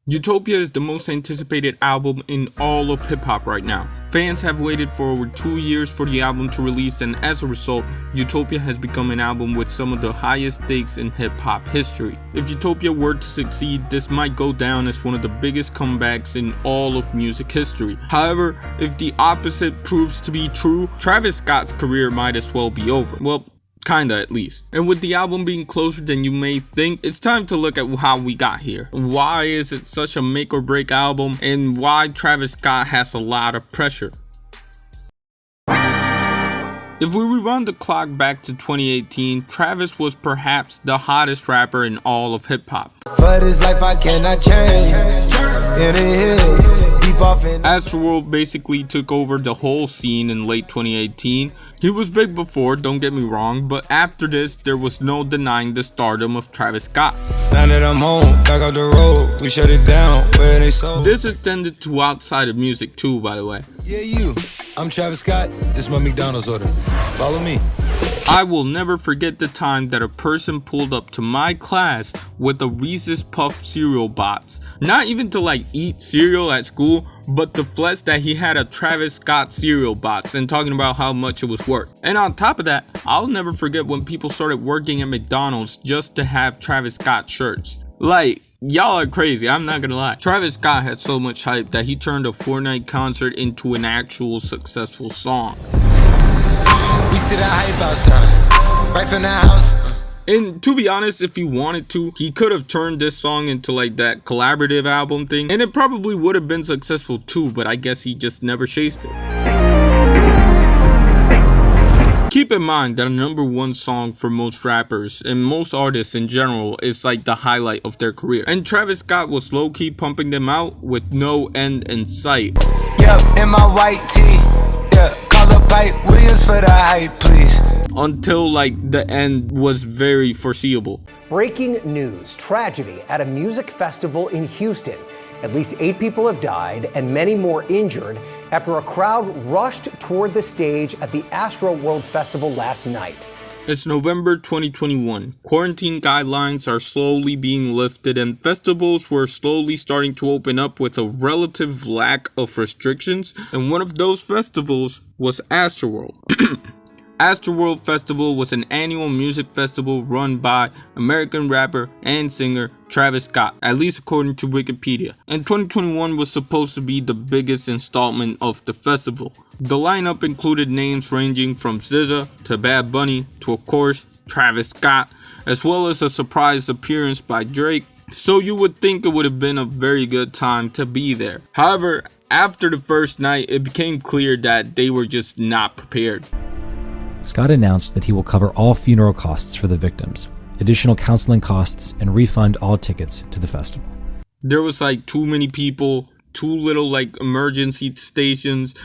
Utopia is the most anticipated album in all of hip hop right now. Fans have waited for over 2 years for the album to release, and as a result, Utopia has become an album with some of the highest stakes in hip hop history. If Utopia were to succeed, this might go down as one of the biggest comebacks in all of music history. However, if the opposite proves to be true, Travis Scott's career might as well be over. Well, kinda at least. And with the album being closer than you may think, it's time to look at how we got here. Why is it such a make or break album, and why Travis Scott has a lot of pressure? If we rewind the clock back to 2018, Travis was perhaps the hottest rapper in all of hip hop. For this life I cannot change. In the hills, deep off in Astroworld basically took over the whole scene in late 2018. He was big before, don't get me wrong, but after this, there was no denying the stardom of Travis Scott. Now that I'm home, back up the road, we shut it down where they sold. This extended to outside of music too, by the way. Yeah, I'm Travis Scott. This is my McDonald's order. Follow me. I will never forget the time that a person pulled up to my class with a Reese's Puff cereal box. Not even to like eat cereal at school, but to flex that he had a Travis Scott cereal box and talking about how much it was worth. And on top of that, I'll never forget when people started working at McDonald's just to have Travis Scott shirts. Like, y'all are crazy, I'm not gonna lie. Travis Scott had so much hype that he turned a Fortnite concert into an actual successful song. We see the hype outside, right from the house. And to be honest, if he wanted to, he could have turned this song into like that collaborative album thing, and it probably would have been successful too, but I guess he just never chased it. Keep in mind that a #1 song for most rappers and most artists in general is like the highlight of their career. And Travis Scott was low-key pumping them out with no end in sight. Yep, in my white tee. Yeah, call up Pipe Williams for the hype, please. Until like the end was very foreseeable. Breaking news, tragedy at a music festival in Houston. At least 8 people have died and many more injured after a crowd rushed toward the stage at the Astroworld festival last night. It's November 2021. Quarantine guidelines are slowly being lifted and festivals were slowly starting to open up with a relative lack of restrictions, and one of those festivals was Astroworld. Astroworld Festival was an annual music festival run by American rapper and singer Travis Scott, at least according to Wikipedia. And 2021 was supposed to be the biggest installment of the festival. The lineup included names ranging from SZA to Bad Bunny to, of course, Travis Scott, as well as a surprise appearance by Drake. So you would think it would have been a very good time to be there. However, after the first night, it became clear that they were just not prepared. Scott announced that he will cover all funeral costs for the victims, additional counseling costs, and refund all tickets to the festival. There was like too many people, too little like emergency stations.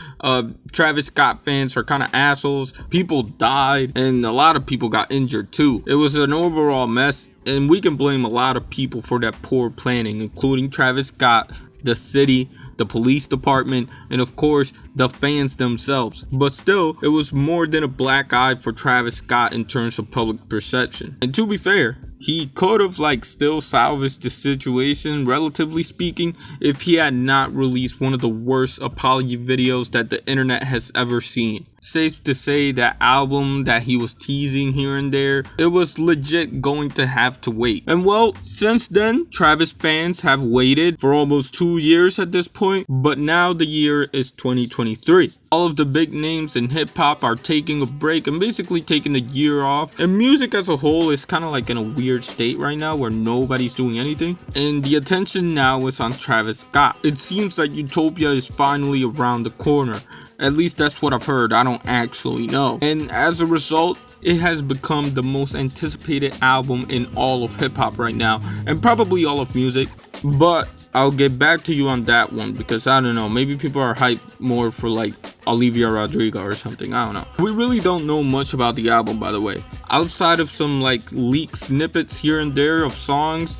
Travis Scott fans are kind of assholes. People died and a lot of people got injured too. It was an overall mess, and we can blame a lot of people for that poor planning, including Travis Scott, the city, the police department, and of course the fans themselves. But still, it was more than a black eye for Travis Scott in terms of public perception. And to be fair, he could have like still salvaged the situation, relatively speaking, if he had not released one of the worst apology videos that the internet has ever seen. Safe to say that album that he was teasing here and there, it was legit going to have to wait. And well, since then, Travis fans have waited for almost 2 years at this point, but now the year is 2023. All of the big names in hip hop are taking a break and basically taking a year off. And music as a whole is kind of like in a weird state right now where nobody's doing anything. And the attention now is on Travis Scott. It seems like Utopia is finally around the corner. At least that's what I've heard. I don't actually know. And as a result, it has become the most anticipated album in all of hip hop right now, and probably all of music. But I'll get back to you on that one because I don't know, maybe people are hyped more for like Olivia Rodrigo or something, I don't know. We really don't know much about the album, by the way. Outside of some like leaked snippets here and there of songs,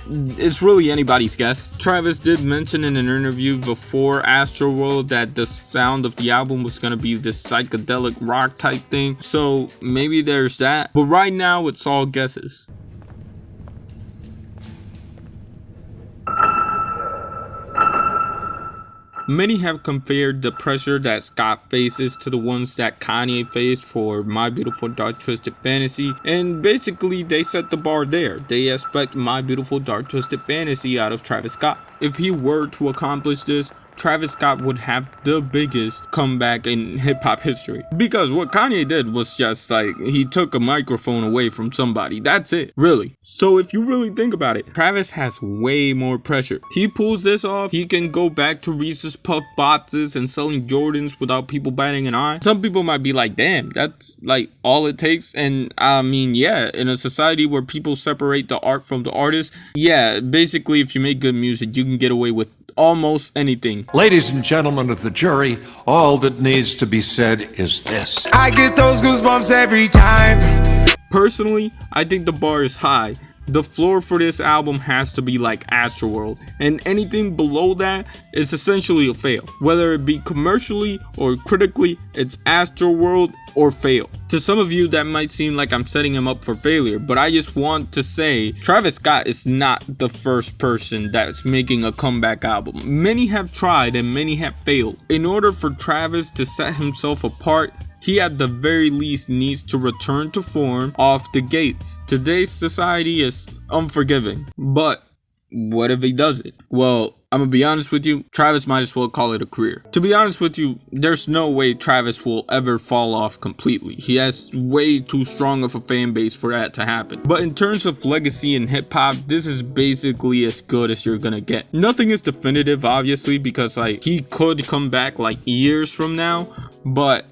it's really anybody's guess. Travis did mention in an interview before Astroworld that the sound of the album was gonna be this psychedelic rock type thing, so maybe there's that. But right now, it's all guesses. Many have compared the pressure that Scott faces to the ones that Kanye faced for My Beautiful Dark Twisted Fantasy, and basically they set the bar there. They expect My Beautiful Dark Twisted Fantasy out of Travis Scott. If he were to accomplish this, Travis Scott would have the biggest comeback in hip-hop history. Because what Kanye did was just like, he took a microphone away from somebody. That's it, really. So if you really think about it, Travis has way more pressure. He pulls this off, he can go back to Reese's Puff boxes and selling Jordans without people batting an eye. Some people might be like, damn, that's like all it takes. And I mean, yeah, in a society where people separate the art from the artist, yeah, basically if you make good music, you can get away with almost anything. Ladies and gentlemen of the jury, all that needs to be said is this. I get those goosebumps every time. Personally, I think the bar is high. The floor for this album has to be like Astroworld, and anything below that is essentially a fail. Whether it be commercially or critically, it's Astroworld or fail. To some of you that might seem like I'm setting him up for failure, but I just want to say Travis Scott is not the first person that's making a comeback album. Many have tried and many have failed. In order for Travis to set himself apart, he at the very least needs to return to form off the gates. Today's society is unforgiving, but what if he does it? Well, I'm gonna be honest with you, Travis might as well call it a career. To be honest with you, there's no way Travis will ever fall off completely. He has way too strong of a fan base for that to happen. But in terms of legacy in hip hop, this is basically as good as you're gonna get. Nothing is definitive, obviously, because like he could come back like years from now, but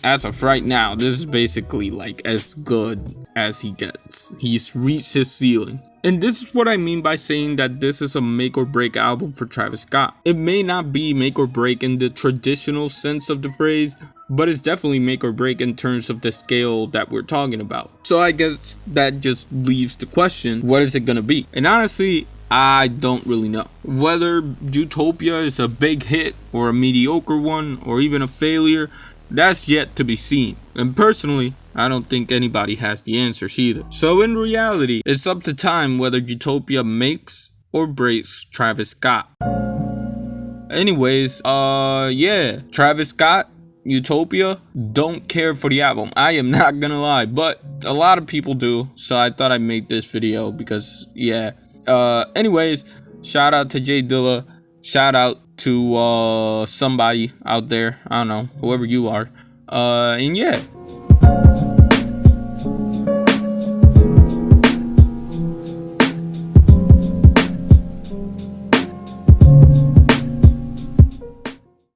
as of right now, this is basically like as good as he gets. He's reached his ceiling. And this is what I mean by saying that this is a make or break album for Travis Scott. It may not be make or break in the traditional sense of the phrase, but it's definitely make or break in terms of the scale that we're talking about. So I guess that just leaves the question, what is it gonna be? And honestly, I don't really know. Whether Utopia is a big hit or a mediocre one or even a failure, that's yet to be seen. And personally, I don't think anybody has the answers either. So in reality, it's up to time whether Utopia makes or breaks Travis Scott. Anyways, yeah, Travis Scott, Utopia, don't care for the album. I am not gonna lie, but a lot of people do. So I thought I'd make this video because, yeah. Anyways, shout out to Jay Dilla. Shout out to somebody out there. I don't know, whoever you are. And yeah,